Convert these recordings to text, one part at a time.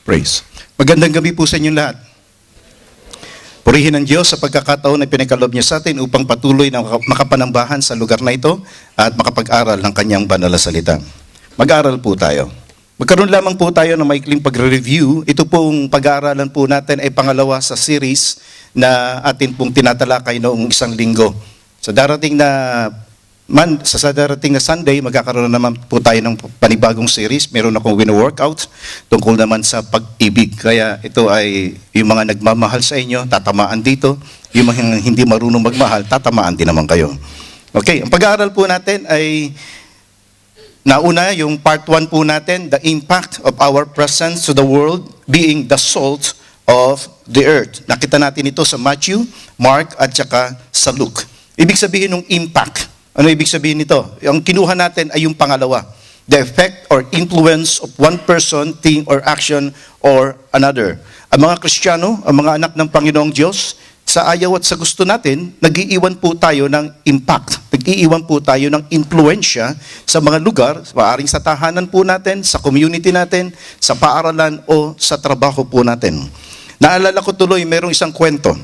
Praise. Magandang gabi po sa inyong lahat. Purihin ang Diyos sa pagkakataon na pinagkaloob niya sa atin upang patuloy na makapanambahan sa lugar na ito at makapag-aral ng kanyang banal na salita. Mag-aral po tayo. Magkaroon lamang po tayo ng maikling pagre-review. Ito pong pag-aaralan po natin ay pangalawa sa series na atin pong tinatalakay noong isang linggo. Sa darating na Sunday, magkakaroon naman po tayo ng panibagong series. Meron akong wino-workout tungkol naman sa pag-ibig. Kaya ito ay yung mga nagmamahal sa inyo, tatamaan dito. Yung mga hindi marunong magmahal, tatamaan din naman kayo. Okay, ang pag-aaral po natin ay nauna yung part 1 po natin, the impact of our presence to the world being the salt of the earth. Nakita natin ito sa Matthew, Mark, at saka sa Luke. Ibig sabihin ng impact. Ano ibig sabihin nito? Ang kinuha natin ay yung pangalawa. The effect or influence of one person, thing, or action, or another. Ang mga Kristiyano, ang mga anak ng Panginoong Diyos, sa ayaw at sa gusto natin, nag-iiwan po tayo ng impact. Nag-iiwan po tayo ng impluensya sa mga lugar, maaring sa tahanan po natin, sa community natin, sa paaralan o sa trabaho po natin. Naalala ko tuloy, merong isang kwento.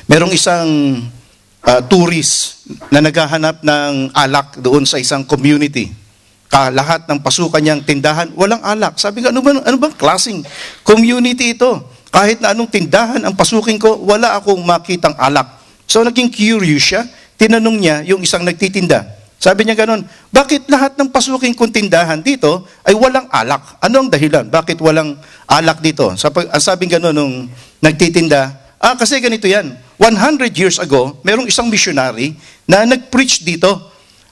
Merong isang tourist na naghahanap ng alak doon sa isang community. Lahat ng pasukan niyang tindahan, walang alak. Sabi nga, ano bang klaseng community ito? Kahit na anong tindahan ang pasukin ko, wala akong makitang alak. So naging curious siya, tinanong niya yung isang nagtitinda. Sabi niya ganon, bakit lahat ng pasukin kong tindahan dito ay walang alak? Ano ang dahilan? Bakit walang alak dito? Sabi ganon nung nagtitinda, kasi ganito yan. 100 years ago, merong isang missionary na nag-preach dito.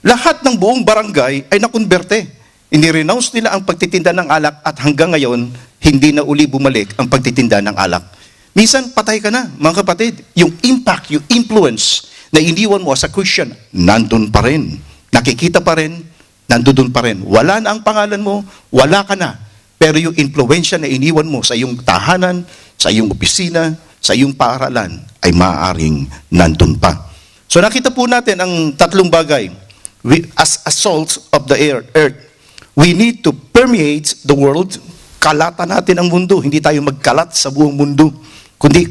Lahat ng buong barangay ay nakonberte. Inirenounce nila ang pagtitinda ng alak at hanggang ngayon, hindi na uli bumalik ang pagtitinda ng alak. Minsan, patay ka na, mga kapatid. Yung impact, yung influence na iniwan mo as a Christian, nandun pa rin. Nakikita pa rin, nandun pa rin. Wala na ang pangalan mo, wala ka na. Pero yung influensya na iniwan mo sa iyong tahanan, sa iyong opisina, sa iyong paaralan ay maaaring nandun pa. So nakita po natin ang tatlong bagay. As a salt of the earth, we need to permeate the world. Kalatan natin ang mundo. Hindi tayo magkalat sa buong mundo. Kundi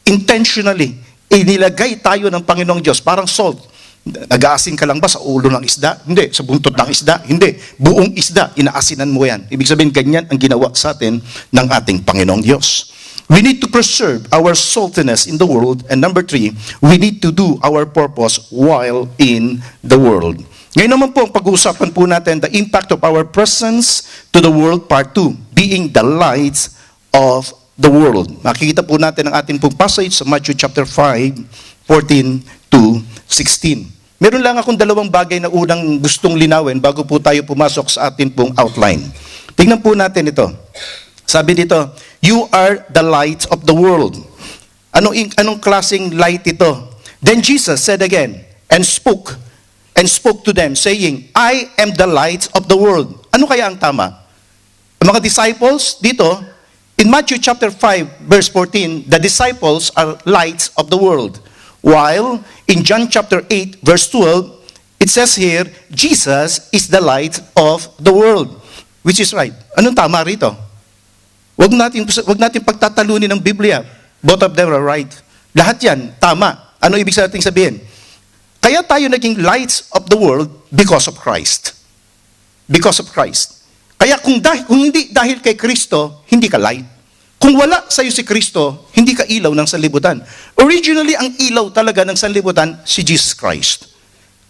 intentionally, inilagay tayo ng Panginoong Diyos. Parang salt. Nag-aasin ka lang ba sa ulo ng isda? Hindi. Sa buntot ng isda? Hindi. Buong isda, inaasinan mo yan. Ibig sabihin, ganyan ang ginawa sa atin ng ating Panginoong Diyos. We need to preserve our saltiness in the world. And number 3, we need to do our purpose while in the world. Ngayon naman po, pag-uusapan po natin the impact of our presence to the world, part 2, being the lights of the world. Makikita po natin ang ating pong passage sa Matthew chapter 5, 14 to 16. Meron lang akong dalawang bagay na unang gustong linawin bago po tayo pumasok sa ating pong outline. Tingnan po natin ito. Sabi dito, you are the light of the world. Anong klaseng light ito? Then Jesus said again, and spoke to them, saying, I am the light of the world. Ano kaya ang tama? Ang mga disciples dito, in Matthew chapter 5, verse 14, the disciples are lights of the world. While in John chapter 8, verse 12, it says here, Jesus is the light of the world. Which is right. Anong tama rito? Wag natin pagtatalunin ng Biblia. Both of them are right. Lahat yan, tama. Ano ibig sabihin? Kaya tayo naging lights of the world because of Christ. Because of Christ. Kaya kung hindi dahil kay Kristo, hindi ka light. Kung wala sa'yo si Kristo, hindi ka ilaw ng sanlibutan. Originally, ang ilaw talaga ng sanlibutan, si Jesus Christ.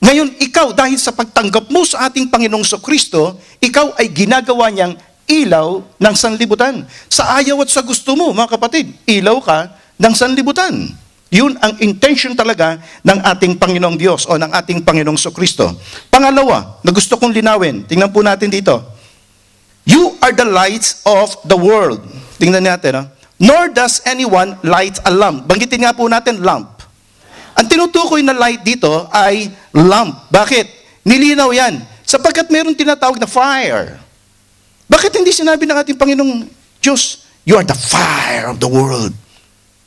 Ngayon, ikaw, dahil sa pagtanggap mo sa ating Panginoong Kristo, ikaw ay ginagawa niyang ilaw ng sanlibutan. Sa ayaw at sa gusto mo, mga kapatid, ilaw ka ng sanlibutan. Yun ang intention talaga ng ating Panginoong Diyos o ng ating Panginoong Kristo. Pangalawa, na gusto kong linawin, tingnan po natin dito. You are the lights of the world. Tingnan natin, nor does anyone light a lamp. Banggitin nga po natin, lamp. Ang tinutukoy na light dito ay lamp. Bakit? Nilinaw yan. Sapagkat meron tinatawag na fire. Bakit hindi sinabi ng ating Panginoong Diyos, you are the fire of the world?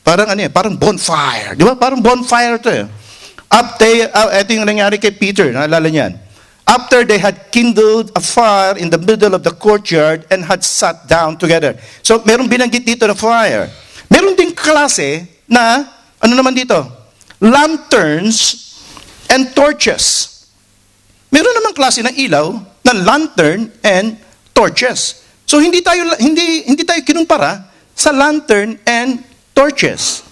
Parang parang bonfire. Di ba? Parang bonfire ito. Ito yung nangyari kay Peter. Naalala niyan. after they had kindled a fire in the middle of the courtyard and had sat down together. So, meron binanggit dito na fire. Meron ding klase na, ano naman dito? Lanterns and torches. Meron namang klase ng ilaw na lantern and torches. So, hindi tayo kinumpara sa lantern and torches.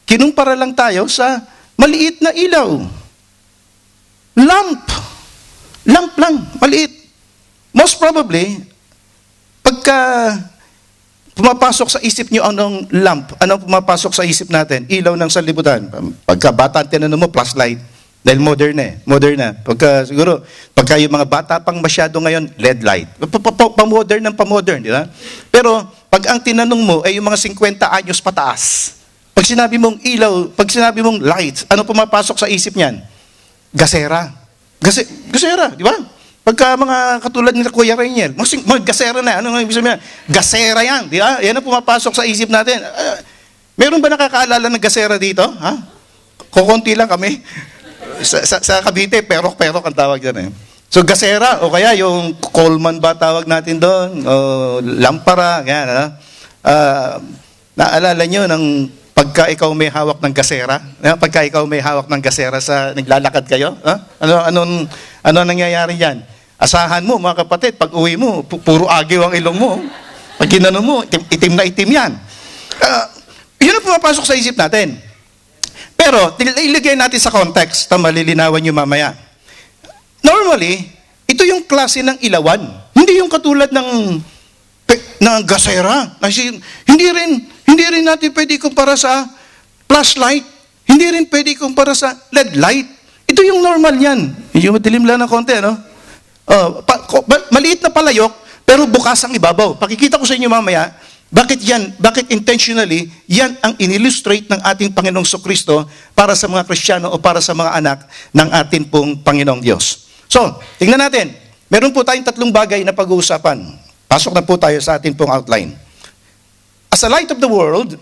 Kinumpara lang tayo sa maliit na ilaw. Lamp lang, maliit. Most probably, pagka pumapasok sa isip nyo anong lamp, anong pumapasok sa isip natin? Ilaw ng sanlibutan. Pagka bata, tinanong mo, flashlight. Dahil modern na. Pagka yung mga bata pang masyado ngayon, LED light. Pa-modern, di ba? Pero, pag ang tinanong mo ay yung mga 50 anyos pataas, pag sinabi mong ilaw, pag sinabi mong light, ano pumapasok sa isip niyan? Gasera, di ba? Pagka mga katulad ni Kuya Rainiel, gasera na. Ano ibig sabihin? Gasera yan, di ba? Yan ang pumapasok sa isip natin. Meron ba nakakaalala ng gasera dito? Ha? Kukunti lang kami. Sa Cavite, perok-perok ang tawag dyan eh. So, gasera, o kaya yung Coleman ba tawag natin doon? O lampara, yan. Naalala nyo ng pagka ikaw may hawak ng gasera? Pagka ikaw may hawak ng gasera sa naglalakad kayo? Ano nangyayari dyan? Asahan mo, mga kapatid, pag uwi mo, puro agiw ang ilong mo. Pag ginano mo, itim na itim yan. Yun ang pumapasok sa isip natin. Pero, ilagay natin sa context, malilinawan nyo mamaya. Normally, ito yung klase ng ilawan. Hindi yung katulad ng gasera. Hindi rin natin pwede kumpara sa flashlight. Hindi rin pwede kumpara sa LED light. Ito yung normal yan. Yung madilim lang ng konti, no? Maliit na palayok, pero bukas ang ibabaw. Pakikita ko sa inyo mamaya, bakit intentionally, yan ang in-illustrate ng ating Panginoong Kristo para sa mga Kristiyano o para sa mga anak ng ating pong Panginoong Diyos. So, tingnan natin. Meron po tayong 3 bagay na pag-uusapan. Pasok na po tayo sa ating pong outline. As a light of the world,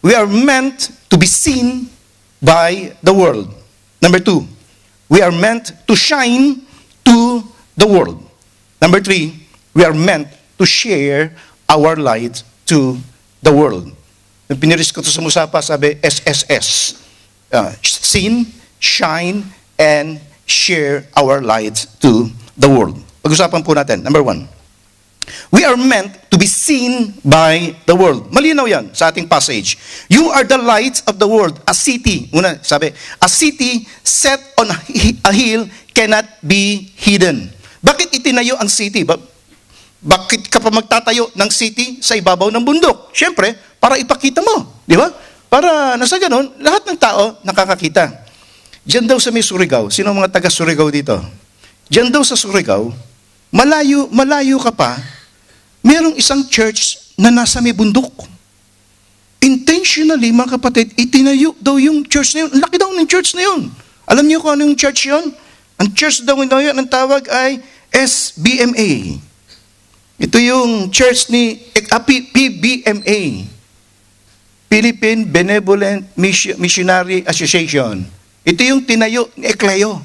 we are meant to be seen by the world. Number 2, we are meant to shine to the world. Number 3, we are meant to share our light to the world. Yung piniris ko ito sa Musapa, sabi, SSS. Seen, shine, and share our light to the world. Pag-usapan po natin. Number 1. We are meant to be seen by the world. Malinaw yan sa ating passage. You are the light of the world. A city, una sabi, a city set on a hill cannot be hidden. Bakit itinayo ang city? Bakit ka pa magtatayo ng city sa ibabaw ng bundok? Siyempre, para ipakita mo. Di ba? Para nasa ganun, lahat ng tao nakakakita. Diyan daw sa may Surigao, sino ang mga taga Surigao dito? Diyan daw sa Surigao, malayo ka pa, merong isang church na nasa may bundok. Intentionally, mga kapatid, itinayo daw yung church na yun. Laki daw ng church na yun. Alam niyo kung ano yung church yun? Ang church daw yun, ang tawag ay SBMA. Ito yung church ni PBMA, Philippine Benevolent Missionary Association. Ito yung tinayo ni Ecleo,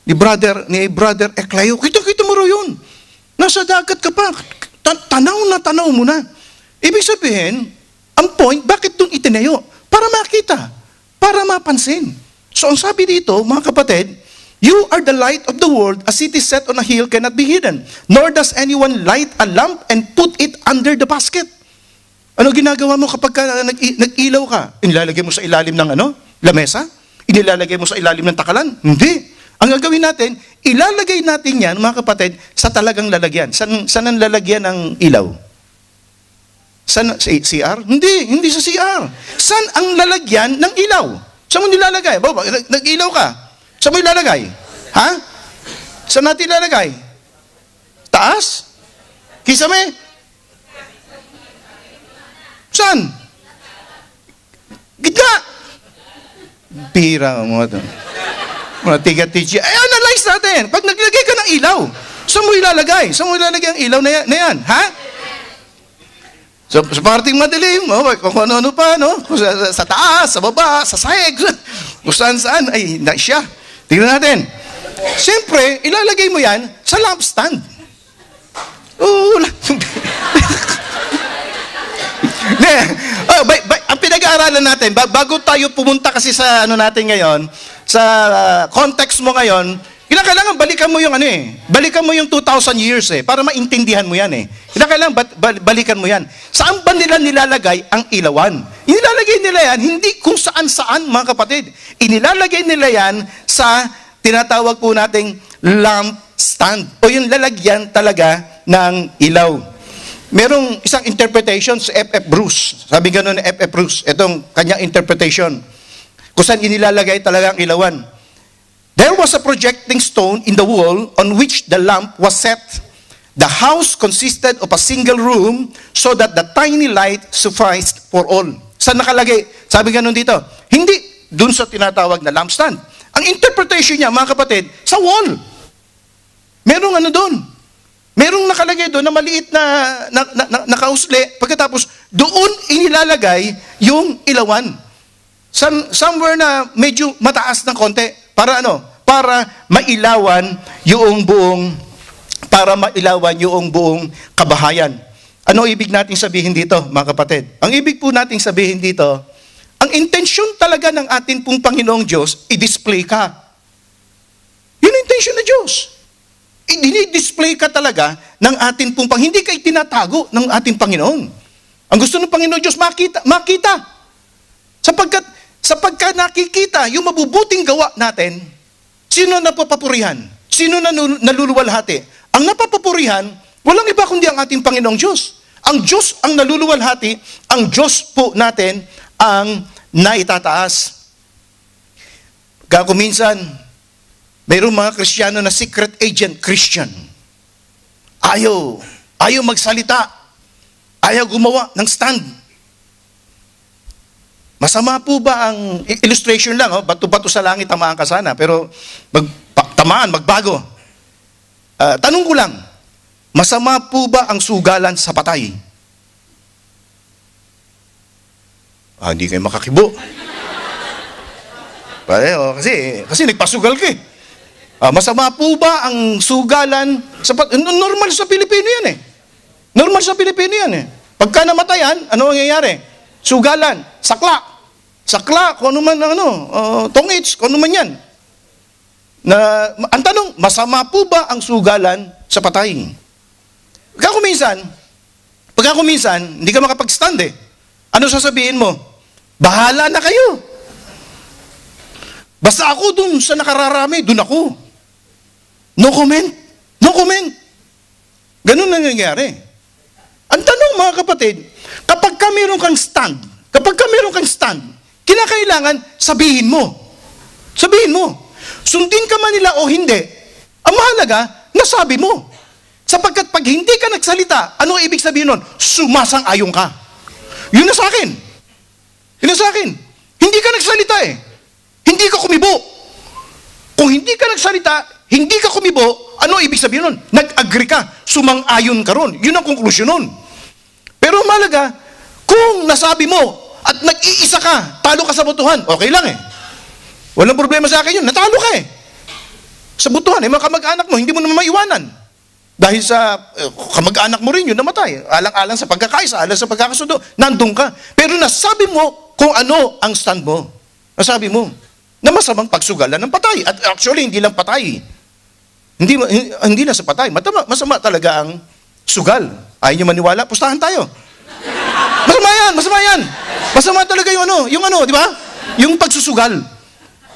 ni brother Ecleo. Kita mo rin yun. Nasa dagat ka pa. Tanaw mo na. Ibig sabihin, ang point, bakit itong itinayo? Para makita. Para mapansin. So ang sabi dito, mga kapatid, you are the light of the world. A city set on a hill cannot be hidden. Nor does anyone light a lamp and put it under the basket. Ano ginagawa mo kapag nag-ilaw ka? Inilalagay mo sa ilalim ng lamesa? Inilalagay mo sa ilalim ng takalan? Hindi. Ang gagawin natin, ilalagay natin yan, mga kapatid, sa talagang lalagyan. Saan ang lalagyan ng ilaw? Sa CR? Hindi sa CR. Saan ang lalagyan ng ilaw? Saan mo nilalagay? Nag-ilaw ka. Saan mo ilalagay? Ha? Saan natin ilalagay? Taas? Kisame? Saan? Gitna? Pira mo ito. Mga tiga-tiga. Analyze natin. Pag naglagay ka ng ilaw, saan mo ilalagay? Saan mo ilalagay ang ilaw na yan? Ha? So, sa parting madilim, kung ano-ano pa, no? Sa taas, sa baba, sa sahig, kung saan-saan, ay, siya. Tingnan natin. Siyempre, ilalagay mo yan sa lampstand. Oo. Ang pinag-aaralan natin, bago tayo pumunta kasi sa ano natin ngayon, sa context mo ngayon, kailangan balikan mo yung balikan mo yung 2,000 years para maintindihan mo yan kailangan balikan mo yan. Saan ba nila nilalagay ang ilawan? Inilalagay nila yan, hindi kung saan-saan mga kapatid. Inilalagay nila yan sa tinatawag po nating lampstand o yung lalagyan talaga ng ilaw. Merong isang interpretation sa F.F. Bruce. Sabi gano'n ni F.F. Bruce, itong kanyang interpretation. Kung saan inilalagay talaga ang ilawan. There was a projecting stone in the wall on which the lamp was set. The house consisted of a single room so that the tiny light sufficed for all. Saan nakalagay? Sabi gano'n dito, hindi dun sa tinatawag na lampstand. Ang interpretation niya, mga kapatid, sa wall. Merong doon. Merong nakalagay doon na maliit na nakausli. Pagkatapos, doon inilalagay yung ilawan. Somewhere na medyo mataas ng konti. Para Para mailawan yung buong kabahayan. Ano ibig nating sabihin dito, mga kapatid? Ang ibig po nating sabihin dito, ang intensyon talaga ng atin pong Panginoong Diyos, i-display ka. Yun ang intensyon ng Diyos. I-display ka talaga ng atin pong hindi ka itinatago ng ating Panginoon. Ang gusto ng Panginoon Diyos, makita. Sapagkat nakikita yung mabubuting gawa natin, sino napapapurihan? Sino naluluwalhati? Ang napapapurihan, walang iba kundi ang ating Panginoong Diyos. Ang Diyos ang naluluwalhati, ang Diyos po natin ang naitataas. Kaya kung minsan, mayroong mga Kristiyano na secret agent Christian. Ayaw magsalita. Ayaw gumawa ng stand. Masama po ba ang illustration lang, bato-bato sa langit tamaan ka sana, pero magbago. Tanong ko lang, masama po ba ang sugalan sa patay? Hindi kayo makakibo. Pareho, kasi nagpasugal ka masama po ba ang sugalan sa normal sa Pilipino yan Normal sa Pilipino yan Pagka namatayan, ano mangyayari? Sugalan, sakla, kung ano man tongits, kung ano man yan. Ang tanong, masama po ba ang sugalan sa patay? Pagka kuminsan, hindi ka makapag-stand Ano sasabihin mo? Bahala na kayo. Basta ako dun sa nakararami, dun ako. No comment. Ganun nangyayari. Ang tanong mga kapatid, kapag meron kang stand, kinakailangan sabihin mo. Sundin ka man nila o hindi, ang mahalaga, nasabi mo. Sapagkat pag hindi ka nagsalita, ano ibig sabihin nun? Sumasang-ayon ka. Yun na sa akin. Hindi ka nagsalita Hindi ka kumibo. Kung hindi ka nagsalita, hindi ka kumibo, ano ibig sabihin nun? Nag-agree ka, sumang-ayon ka ron. Yun ang konklusyon nun. Pero mahalaga, kung nasabi mo at nag-iisa ka, talo ka sa botohan, okay lang Walang problema sa akin yun, natalo ka Sa botohan, mga kamag-anak mo, hindi mo naman maiwanan. Dahil sa kamag-anak mo rin yun namatay. Alang-alang sa pagkakaisa, alang sa pagkakasundo, nandun ka. Pero nasabi mo kung ano ang stand mo. Nasabi mo na masamang pagsugalan ng patay. At actually, hindi lang patay. Hindi lang sa patay. Masama talaga ang sugal. Ayaw niyo maniwala? Pustahan tayo. Masama yan. Masama talaga yung di ba? Yung pagsusugal.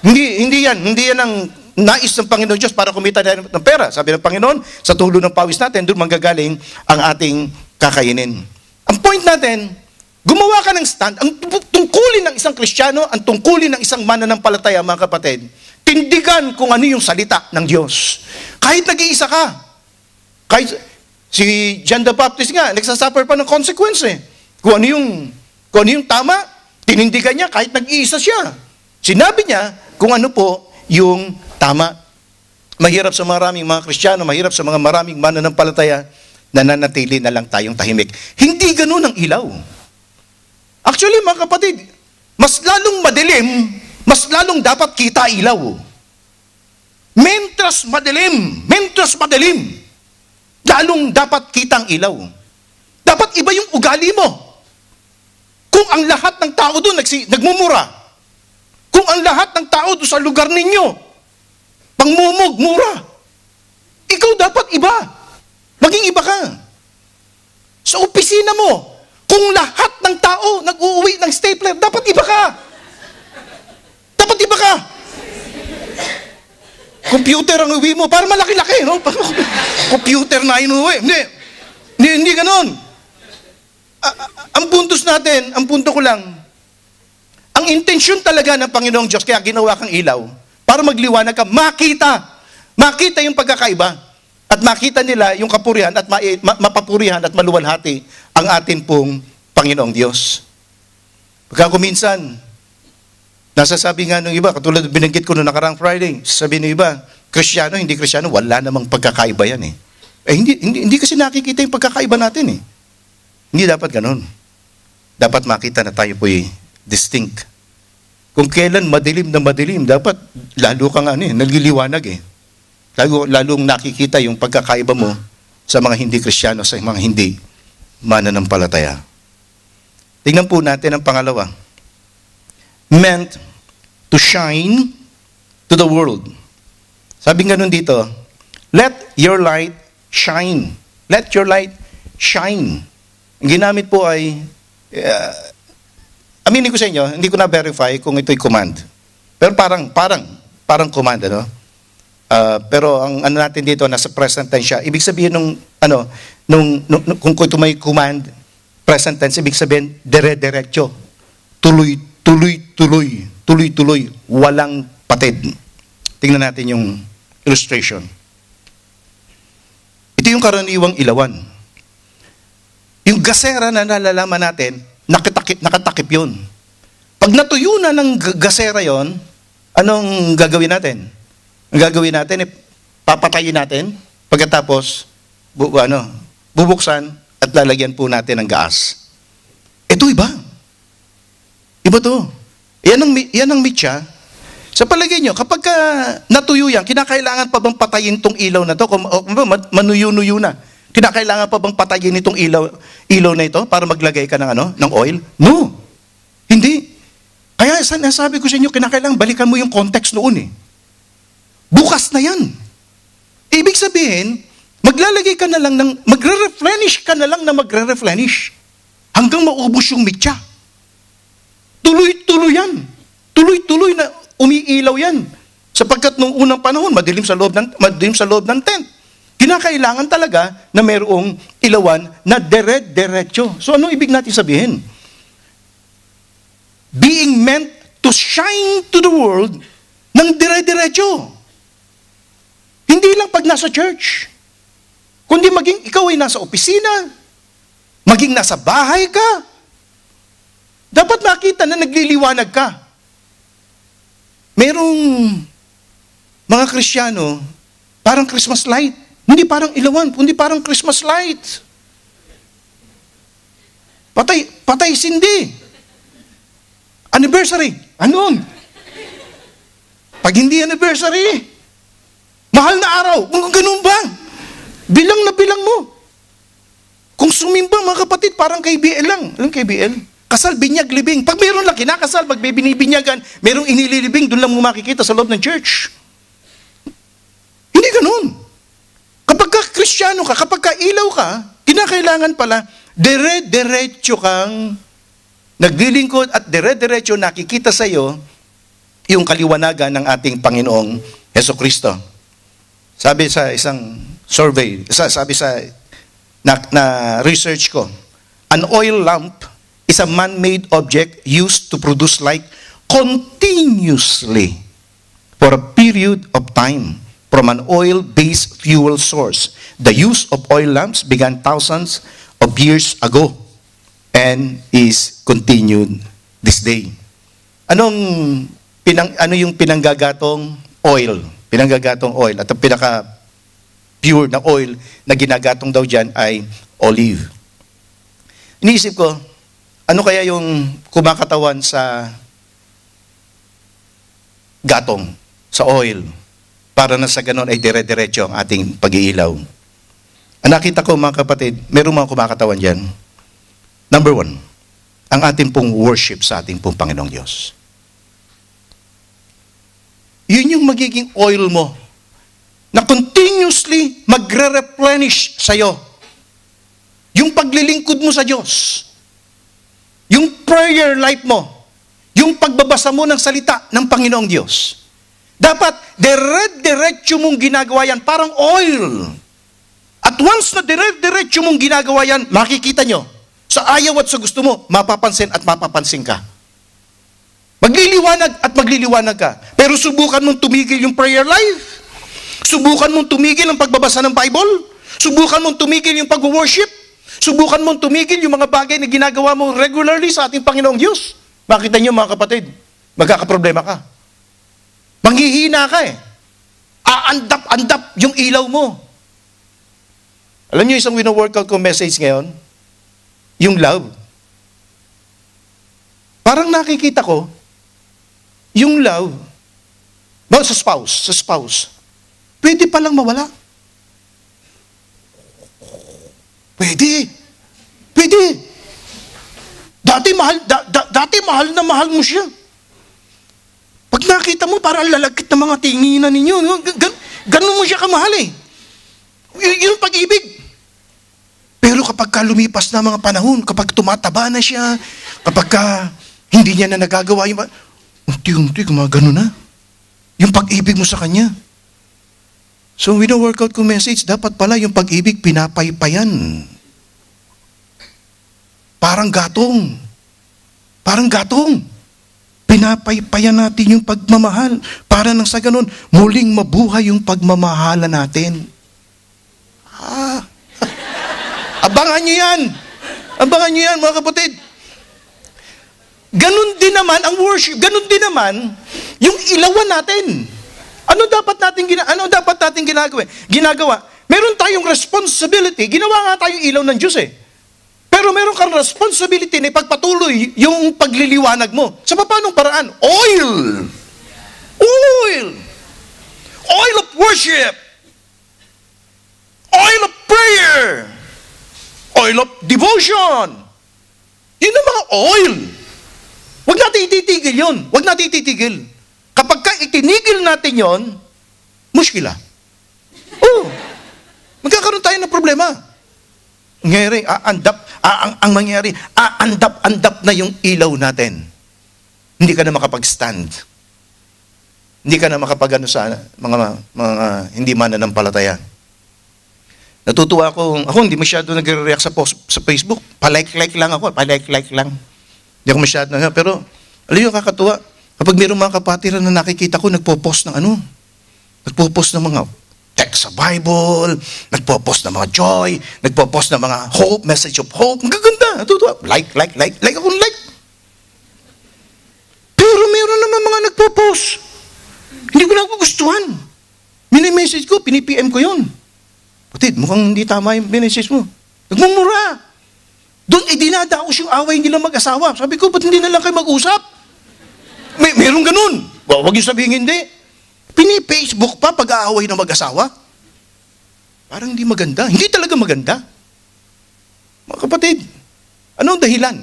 Hindi yan ang nais ng Panginoon Diyos para kumita ng pera. Sabi ng Panginoon, sa tulo ng pawis natin, doon manggagaling ang ating kakainin. Ang point natin, gumawa ka ng stand, ang tungkulin ng isang Kristiyano, ang tungkulin ng isang mananampalataya, mga kapatid, tindigan kung ano yung salita ng Diyos. Kahit nag-iisa ka. Kahit si John the Baptist nga, nagsasuffer pa ng consequence Kung ano yung tama, tinindigan niya kahit nag-iisa siya. Sinabi niya kung ano po yung tama. Mahirap sa maraming mga Kristiyano, mahirap sa maraming mananampalataya, nananatili na lang tayong tahimik. Hindi ganun ang ilaw. Actually, mga kapatid, mas lalong madilim, mas lalong dapat kita ilaw. Mentras madilim, lalong dapat kitang ilaw. Dapat iba yung ugali mo. Kung ang lahat ng tao doon nagmumura, kung ang lahat ng tao doon sa lugar ninyo, pangmumugmura, ikaw dapat iba. Maging iba ka. Sa opisina mo, kung lahat ng tao nag-uuwi ng stapler, dapat iba ka. Dapat iba ka. Computer ang uwi mo, para malaki-laki, no? Computer na inuwi. Hindi ganon. Ang punto ko lang, ang intensyon talaga ng Panginoong Diyos, kaya ginawa kang ilaw, para magliwanag ka, makita yung pagkakaiba, at makita nila yung kapurihan at mapapurihan at maluwalhati ang atin pong Panginoong Diyos. Pagka kuminsan, nasasabi nga ng iba, katulad binanggit ko noong nakarang Friday, sabi ng iba, Kristiyano, hindi Kristiyano, wala namang pagkakaiba yan eh. Hindi kasi nakikita yung pagkakaiba natin eh. Hindi dapat ganun. Dapat makita na tayo po'y distinct. Kung kailan madilim na madilim, dapat lalo kang naliliwanag eh. Lalong nakikita yung pagkakaiba mo sa mga hindi Kristiyano, sa mga hindi mananampalataya. Tingnan po natin ang pangalawa. Meant to shine to the world. Sabi nga nun dito, let your light shine. Let your light shine. Ang ginamit po ay, aminin ko sa inyo, hindi ko na-verify kung ito'y command. Pero parang command, ano? Pero ang natin dito, nasa present tense siya. Ibig sabihin kung ito may command, present tense, ibig sabihin, dire-diretso. Tuloy-tuloy, walang patid. Tingnan natin yung illustration. Ito yung karaniwang ilawan. Yung gasera na nalalaman natin, nakatakip yun. Pag natuyo na ng gasera yon, anong gagawin natin? Ang gagawin natin, papatayin natin, pagkatapos, bubuksan at lalagyan po natin ng gas. Ito iba. Iba to. Yan ang mitya. Sa palagay nyo, kapag natuyo yan, kinakailangan pa bang patayin itong ilaw na to? Manuyo-nuyo na. Kinakailangan pa bang patayin itong ilaw na ito para maglagay ka ng oil? No. Hindi. Kaya nasabi ko sa inyo, kinakailangan balikan mo yung context noon eh. Bukas na yan. Ibig sabihin, magre-replenish ka na lang na magre-replenish hanggang maubos yung mitya. Tuloy-tuloy yan. Tuloy-tuloy na umiilaw yan. Sapagkat nung unang panahon, madilim sa loob ng tent. Kinakailangan talaga na mayroong ilawan na dire-diretso. So anong ibig natin sabihin? Being meant to shine to the world ng dire-diretso. Hindi lang pag nasa church, kundi maging ikaw ay nasa opisina, maging nasa bahay ka. Dapat makita na nagliliwanag ka. Merong mga Kristiyano, parang Christmas light. Hindi parang ilawan, kundi parang Christmas light. Patay sindi. Anniversary. Anon? Pag hindi anniversary, mahal na araw. Kung ganun ba? Bilang na bilang mo. Kung sumimba, mga kapatid, parang KBL lang. Anong KBL? Kasal, binyag, libing. Pag mayroon lang kinakasal, pag may binibinyagan, mayroong inililibing, doon lang mo makikita sa loob ng church. Hindi ganun. Kapag ka Kristiyano ka, kapag ka ilaw ka, kinakailangan pala, dire-diretso kang naglilingkod at dire-diretso nakikita sa iyo yung kaliwanagan ng ating Panginoong Hesukristo. Sabi sa isang survey, sabi sa research ko, an oil lamp is a man-made object used to produce light continuously for a period of time from an oil-based fuel source. The use of oil lamps began thousands of years ago and is continued this day. Ano yung pinanggagatong oil? Pinanggagatong oil. At ang pinaka-pure na oil na ginagatong daw dyan ay olive. Iniisip ko, ano kaya yung kumakatawan sa gatong, sa oil? para na sa ganon ay dire-diretso ang ating pag-iilaw. Ang nakita ko mga kapatid, merong mga kumakatawan dyan. Number 1, ang ating pong worship sa ating pong Panginoong Diyos. Yun yung magiging oil mo na continuously magre-replenish sa'yo. Yung paglilingkod mo sa Diyos. Yung prayer life mo. Yung pagbabasa mo ng salita ng Panginoong Diyos. Dapat, dire-diretso mong ginagawa yan, parang oil. At once na dire-diretso mong ginagawa yan, makikita nyo, sa ayaw at sa gusto mo, mapapansin at mapapansin ka. Magliliwanag at magliliwanag ka. Pero subukan mong tumigil yung prayer life. Subukan mong tumigil ang pagbabasa ng Bible. Subukan mong tumigil yung pag-worship. Subukan mong tumigil yung mga bagay na ginagawa mo regularly sa ating Panginoong Diyos. Makita niyo mga kapatid, magkakaproblema ka. Manghihina ka eh. Aandap-andap yung ilaw mo. Alam niyo isang wino-workout ko message ngayon? Yung love. Parang nakikita ko, yung love, sa spouse, pwede palang mawala. Pwede. Dati mahal na mahal mo siya. Pag nakita mo, parang lalagkit ng mga tinginan ninyo. Ganun mo siya kamahal eh. Yun ang pag-ibig. Pero kapag lumipas na mga panahon, kapag tumataba na siya, kapag hindi niya na nagagawa yung unti-unti, gumagano na. Yung pag-ibig mo sa kanya. So, wino-workout ko message, dapat pala yung pag-ibig pinapaypayan. Parang gatong. Pinapaypayan natin yung pagmamahal. Para nang sa ganun, muling mabuhay yung pagmamahala natin. Abangan nyo yan, mga kapatid. Ganun din naman ang worship. Ganun din naman yung ilawan natin. Ano dapat natin ginagawa? Meron tayong responsibility. Ginawa nga tayong ilaw ng Diyos eh. Pero meron kang responsibility na ipagpatuloy yung pagliliwanag mo. Sa paanong paraan? Oil of worship. Oil of prayer. Oil of devotion. Yun ang mga oil. Huwag natin ititigil yun. Kapag itinigil natin yon, muskila. Magkakaroon tayo ng problema. Aandap na yung ilaw natin. Hindi ka na makapag-stand. Hindi ka na makapag-ano sa mga hindi mananampalataya. Natutuwa ako hindi masyado nagre-react sa Facebook. Pa-like lang ako. Hindi ako masyado pero alam nyo, kakatuwa. Kapag mayroong mga kapatiran na nakikita ko, nagpo-post ng nagpo-post ng mga text sa Bible, nagpo-post ng mga joy, nagpo-post ng mga hope, message of hope. Ang gaganda. Natutuwa. Like akong like. Pero meron naman mga nagpo-post. Hindi ko na gustuhan. Mini-message ko, pini-PM ko yun. Patid, mukhang hindi tama yung message mo. Nagmumura. Doon, dinadaos yung away nila mag-asawa. Sabi ko, ba't hindi na lang kayo mag-usap? Meron ganun. Huwag yung sabihin hindi. Pini-Facebook pa pag-aaway ng mag-asawa. Parang hindi maganda. Hindi talaga maganda. Mga kapatid, anong dahilan?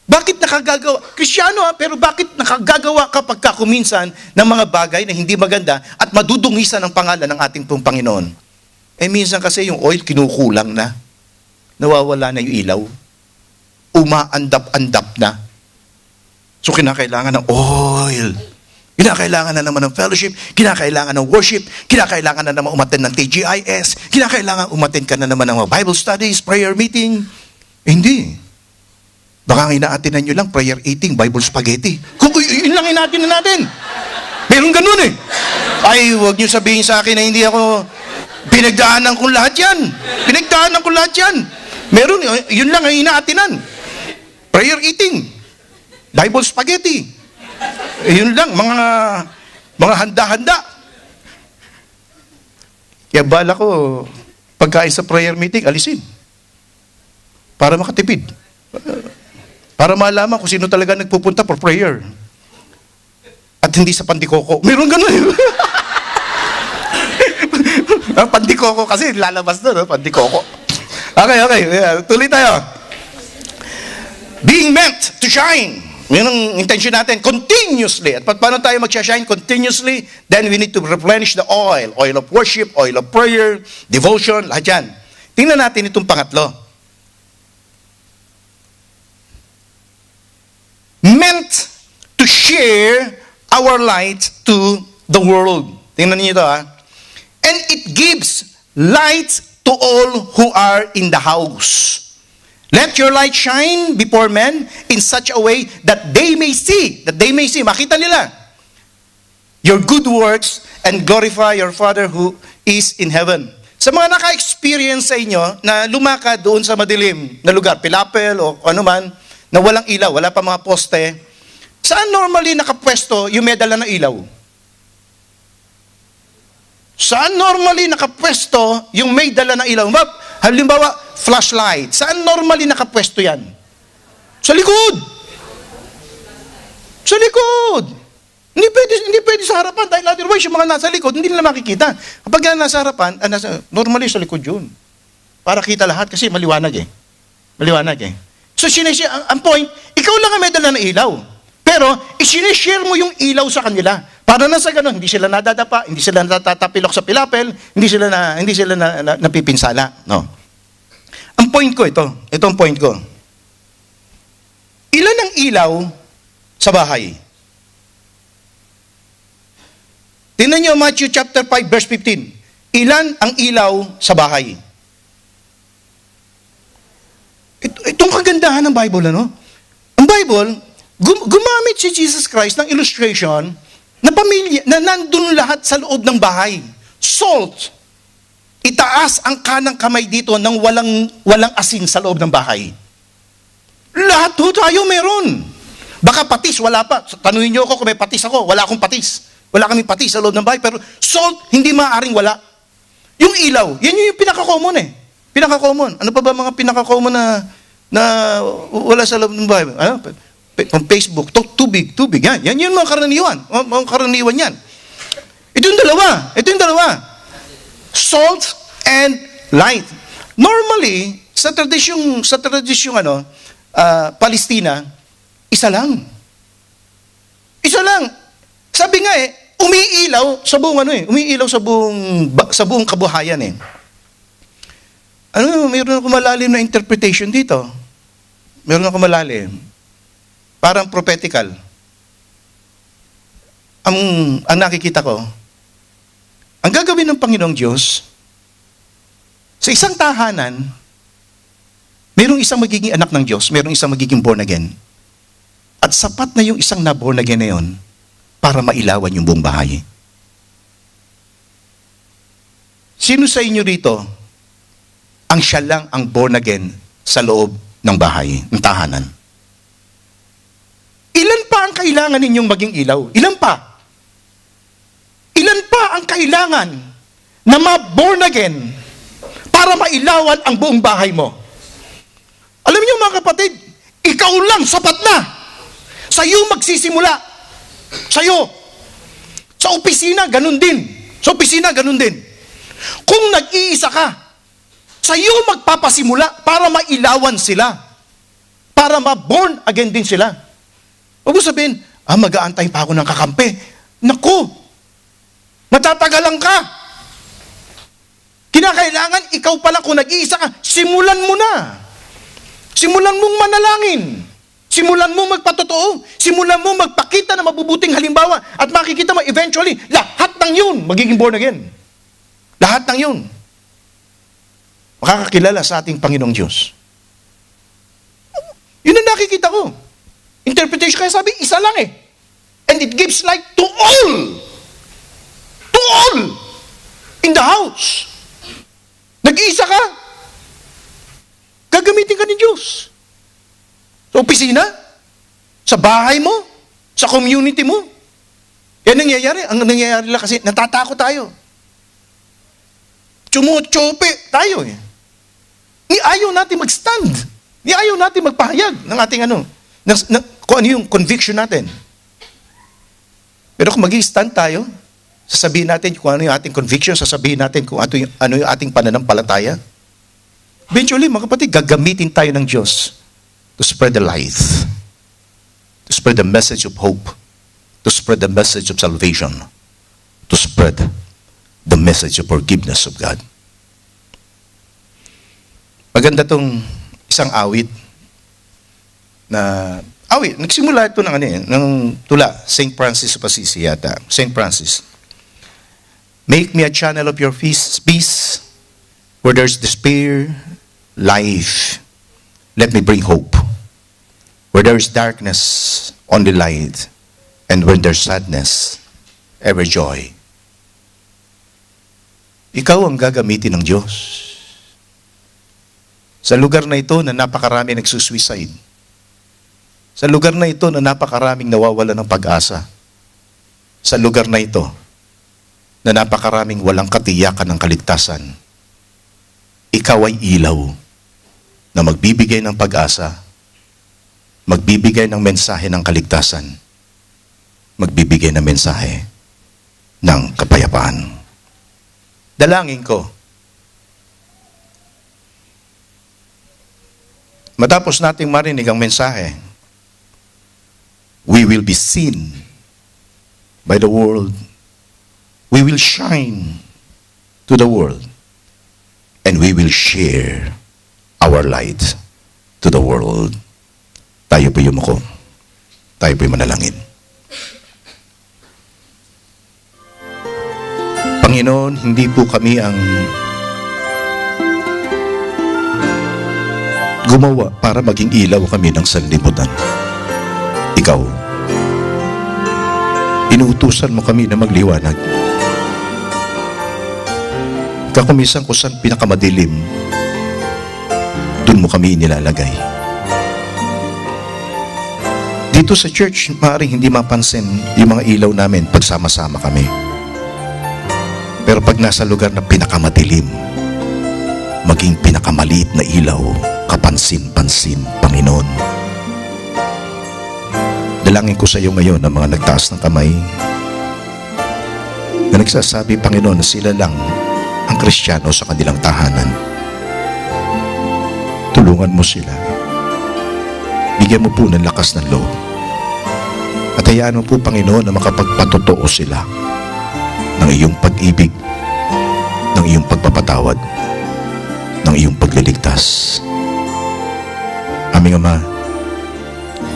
Bakit nakagagawa? Kristyano pero bakit nakagagawa kapag kuminsan ng mga bagay na hindi maganda at madudungisan ang pangalan ng ating pong Panginoon? Minsan kasi yung oil kinukulang na. Nawawala na yung ilaw. Umaandap-andap na. So kinakailangan ng oil. Kinakailangan na naman ng fellowship. Kinakailangan ng worship. Kinakailangan na naman umattend ng TGIS. Kinakailangan umattend ka na naman ng mga Bible studies, prayer meeting. Hindi. Baka ang inaatinan nyo lang, prayer eating, Bible spaghetti. Kung yun lang inaatinan natin. Meron ganun eh. Ay, huwag nyo sabihin sa akin na hindi ako pinagdaanan ko lahat yan. Meron, yun lang ang inaatinan. Prayer eating, Bible spaghetti. Yun lang, mga handa-handa. Kaya bala ko, pagkain sa prayer meeting, alisin. Para makatipid. Para malaman kung sino talaga nagpupunta for prayer. At hindi sa pandikoko. Meron ganun. Pandikoko kasi, lalabas doon, pandikoko. Okay. Tuloy tayo. Being meant to shine. Yun ang intention natin, continuously. At paano tayo mag-shine continuously? Then we need to replenish the oil. Oil of worship, oil of prayer, devotion, lahat yan. Tingnan natin itong pangatlo. Meant to share our light to the world. Tingnan niyo ito, ha? And it gives light to all who are in the house. Let your light shine before men in such a way that they may see, makita nila, your good works and glorify your Father who is in heaven. Sa mga naka-experience sa inyo na lumakad doon sa madilim na lugar, pilapel o ano man, na walang ilaw, wala pa mga poste, saan normally nakapwesto yung may dala ng ilaw? Saan normally nakapwesto yung may dala ng ilaw? Halimbawa, flashlight. Saan normally nakapwesto yan? Sa likod. Sa likod. Hindi pwede sa harapan. Dahil otherwise, yung mga nasa likod, hindi nila makikita. Kapag yan nasa harapan, normally sa likod yun. Para kita lahat kasi maliwanag eh. So, ang point, ikaw lang ang may dala ng ilaw. Pero, isinishare mo yung ilaw sa kanila. Para na sa ganun, hindi sila nadadapa, hindi sila natatapilok sa pilapel, hindi sila napipinsala. No. Ang point ko ito ang point ko. Ilan ang ilaw sa bahay? Tingnan niyo Matthew chapter 5 verse 15. Ilan ang ilaw sa bahay? Itong kagandahan ng Bible, ano? Ang Bible, gumamit si Jesus Christ ng illustration na pamilya, na nandun lahat sa loob ng bahay. Salt. Itaas ang kanang kamay dito nang walang asin sa loob ng bahay. Lahat ho tayo meron. Baka patis, wala pa. Tanungin niyo ako kung may patis ako. Wala akong patis. Wala kaming patis sa loob ng bahay. Pero salt, hindi maaaring wala. Yung ilaw, yan yung pinaka-common eh. Pinaka-common. Ano pa ba mga pinaka-common na wala sa loob ng bahay? Ano? From Facebook, tubig. Yan yung mga karaniwan. Mga karaniwan yan. Ito yung dalawa. Salt and light. Normally, sa tradisyong Palestina, isa lang. Sabi nga umiilaw sa buong kabuhayan eh. Mayroon ako malalim na interpretation dito. Parang prophetical. Ang nakikita ko, ang gagawin ng Panginoong Diyos, sa isang tahanan, mayroong isang magiging anak ng Diyos, mayroong isang magiging born again. At sapat na yung isang na born again na yun para mailawan yung buong bahay. Sino sa inyo rito ang siya lang ang born again sa loob ng bahay, ng tahanan? Ilan pa ang kailangan ninyong maging ilaw? Ilan pa ang kailangan na ma-born again para mailawan ang buong bahay mo? Alam niyo mga kapatid, ikaw lang sapat na. Sa'yo magsisimula. Sa'yo. Sa opisina, ganun din. Kung nag-iisa ka, sa'yo magpapasimula para mailawan sila. Para ma-born again din sila. Huwag mo sabihin, mag-aantay pa ako ng kakampi. Naku, matatagalan ka. Kinakailangan, ikaw pala kung nag-iisa ka, simulan mo na. Simulan mong manalangin. Simulan mong magpatotoo. Simulan mong magpakita na mabubuting halimbawa. At makikita mo eventually, lahat ng yun magiging born again. Lahat ng yun. Makakakilala sa ating Panginoong Diyos. Yun ang nakikita ko. Interpretation, kaya sabi, isa lang eh. And it gives light to all. To all. In the house. Nag-iisa ka. Gagamitin ka ni Diyos. Sa opisina. Sa bahay mo. Sa community mo. Yan nangyayari. Ang nangyayari lang kasi, natatakot tayo. Tsumutsope tayo eh. Ayaw natin mag-stand. Ayaw natin magpahayag ng ating kung ano yung conviction natin. Pero kung mag-i-stand tayo, Sasabihin natin kung ano yung ating conviction, sasabihin natin kung ano yung ating pananampalataya. Eventually, mga kapatid, gagamitin tayo ng Diyos to spread the light, to spread the message of hope, to spread the message of salvation, to spread the message of forgiveness of God. Maganda tong isang awit na nagsimula ito ng tula, St. Francis of Assisi yata. St. Francis. Make me a channel of your peace, where there's despair, life. Let me bring hope. Where there is darkness, only light. And when there's sadness, ever joy. Ikaw ang gagamitin ng Diyos. Sa lugar na ito na napakarami nagsusuicide. Sa lugar na ito na napakaraming nawawala ng pag-asa. Sa lugar na ito na napakaraming walang katiyakan ng kaligtasan. Ikaw ay ilaw na magbibigay ng pag-asa, magbibigay ng mensahe ng kaligtasan, magbibigay ng mensahe ng kapayapaan. Dalangin ko, matapos nating marinig ang mensahe, we will be seen by the world. We will shine to the world. And we will share our light to the world. Tayo po yumuko. Tayo po manalangin. Panginoon, hindi po kami ang gumawa para maging ilaw kami ng sanlibutan. Ikaw, inuutusan mo kami na magliwanag. Kakumisan kung saan pinakamadilim, dun mo kami inilalagay. Dito sa church, maaaring hindi mapansin yung mga ilaw namin pagsama-sama kami. Pero pag nasa lugar na pinakamadilim, maging pinakamaliit na ilaw, kapansin-pansin, Panginoon. Dalangin ko sa iyo ngayon ang mga nagtaas ng kamay na nagsasabi, Panginoon, na sila lang ang Kristiyano sa kanilang tahanan. Tulungan mo sila. Bigyan mo po ng lakas ng loob. At hayaan mo po, Panginoon, na makapagpatotoo sila ng iyong pag-ibig, ng iyong pagpapatawad, ng iyong pagliligtas. Aming Ama,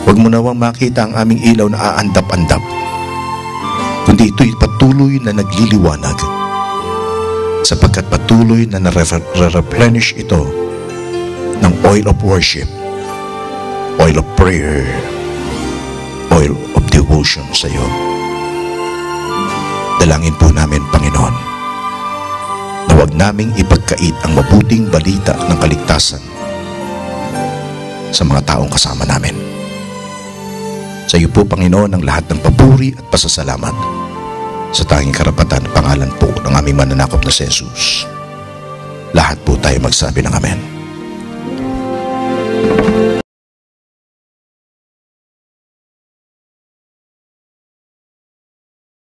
huwag mo nawang makita ang aming ilaw na aandap-andap, kundi ito'y patuloy na nagliliwanag, sapagkat patuloy na nare-replenish ito ng oil of worship, oil of prayer, oil of devotion sa iyo. Dalangin po namin, Panginoon, na huwag naming ipagkait ang mabuting balita ng kaligtasan sa mga taong kasama namin. Sa iyo po, Panginoon, ang lahat ng papuri at pasasalamat sa tanging karapatan at pangalan po ng aming mananakop na si Jesus. Lahat po tayo magsabi ng Amen.